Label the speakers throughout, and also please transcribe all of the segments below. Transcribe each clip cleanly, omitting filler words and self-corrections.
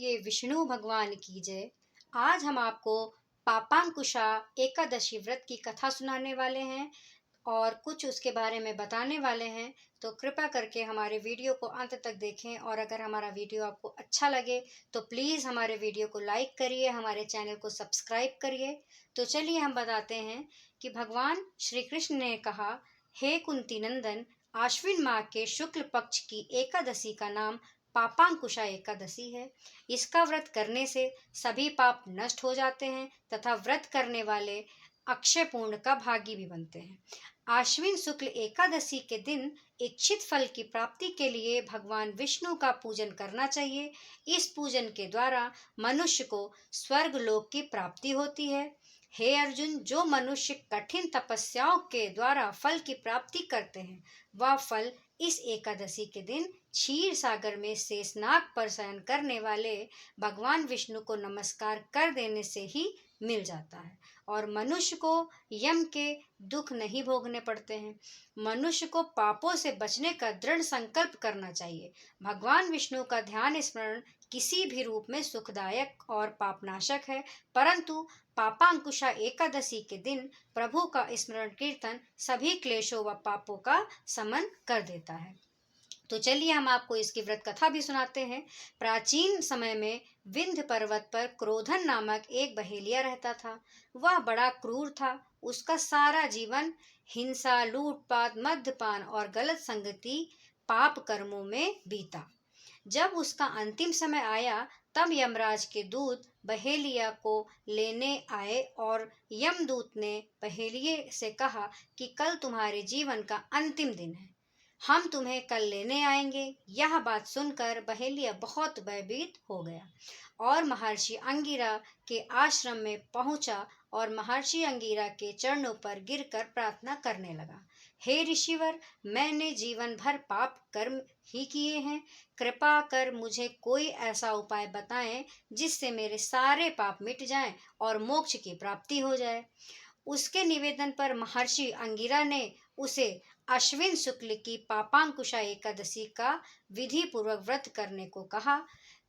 Speaker 1: बोलिए विष्णु भगवान की जय। आज हम आपको पापांकुशा एकादशी व्रत की कथा सुनाने वाले हैं और कुछ उसके बारे में बताने वाले हैं। तो कृपया करके हमारे वीडियो को अंत तक देखें और अगर हमारा वीडियो आपको अच्छा लगे तो प्लीज़ हमारे वीडियो को लाइक करिए, हमारे चैनल को सब्सक्राइब करिए। तो चलिए हम बताते हैं कि भगवान श्री कृष्ण ने कहा, हे कुंती नंदन, आश्विन माह के शुक्ल पक्ष की एकादशी का नाम पापांकुशा एकादशी है। इसका व्रत करने से सभी पाप नष्ट हो जाते हैं तथा व्रत करने वाले अक्षय पूर्ण का भागी भी बनते हैं। आश्विन शुक्ल एकादशी के दिन इच्छित फल की प्राप्ति के लिए भगवान विष्णु का पूजन करना चाहिए। इस पूजन के द्वारा मनुष्य को स्वर्ग लोक की प्राप्ति होती है। हे अर्जुन, जो मनुष्य कठिन तपस्याओं के द्वारा फल की प्राप्ति करते हैं वह फल इस एकादशी के दिन क्षीर सागर में शेषनाग पर शयन करने वाले भगवान विष्णु को नमस्कार कर देने से ही मिल जाता है और मनुष्य को यम के दुख नहीं भोगने पड़ते हैं। मनुष्य को पापों से बचने का दृढ़ संकल्प करना चाहिए। भगवान विष्णु का ध्यान स्मरण किसी भी रूप में सुखदायक और पापनाशक है, परंतु पापांकुशा एकादशी के दिन प्रभु का स्मरण कीर्तन सभी क्लेशों व पापों का समन कर देता है। तो चलिए हम आपको इसकी व्रत कथा भी सुनाते हैं। प्राचीन समय में विंध्य पर्वत पर क्रोधन नामक एक बहेलिया रहता था। वह बड़ा क्रूर था। उसका सारा जीवन हिंसा, लूटपाट, मद्यपान और गलत संगति पाप कर्मों में बीता। जब उसका अंतिम समय आया तब यमराज के दूत बहेलिया को लेने आए और यमदूत ने बहेलिये से कहा कि कल तुम्हारे जीवन का अंतिम दिन है, हम तुम्हें कल लेने आएंगे। यह बात सुनकर बहेलिया बहुत भयभीत हो गया और महर्षि अंगिरा के आश्रम में पहुंचा और महर्षि अंगिरा के चरणों पर गिरकर प्रार्थना करने लगा, हे ऋषिवर, मैंने जीवन भर पाप कर्म ही किए हैं। कृपा कर मुझे कोई ऐसा उपाय बताएं जिससे मेरे सारे पाप मिट जाएं और मोक्ष की प्राप्ति हो जाए। उसके निवेदन पर महर्षि अंगिरा ने उसे अश्विन शुक्ल की पापांकुशा एकादशी का विधि पूर्वक व्रत करने को कहा।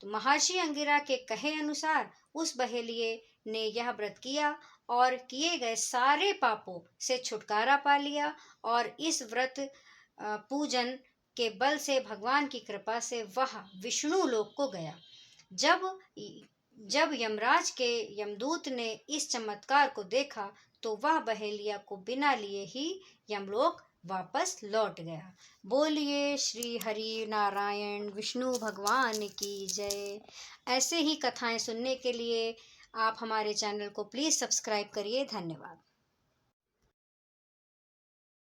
Speaker 1: तो महर्षि अंगिरा के कहे अनुसार उस बहेलिये ने यह व्रत किया और किए गए सारे पापों से छुटकारा पा लिया और इस व्रत पूजन के बल से भगवान की कृपा से वह विष्णु लोक को गया। जब यमराज के यमदूत ने इस चमत्कार को देखा तो वह बहेलिया को बिना लिए ही यमलोक वापस लौट गया। बोलिए श्री हरि नारायण विष्णु भगवान की जय। ऐसे ही कथाएं सुनने के लिए आप हमारे चैनल को प्लीज़ सब्सक्राइब करिए। धन्यवाद।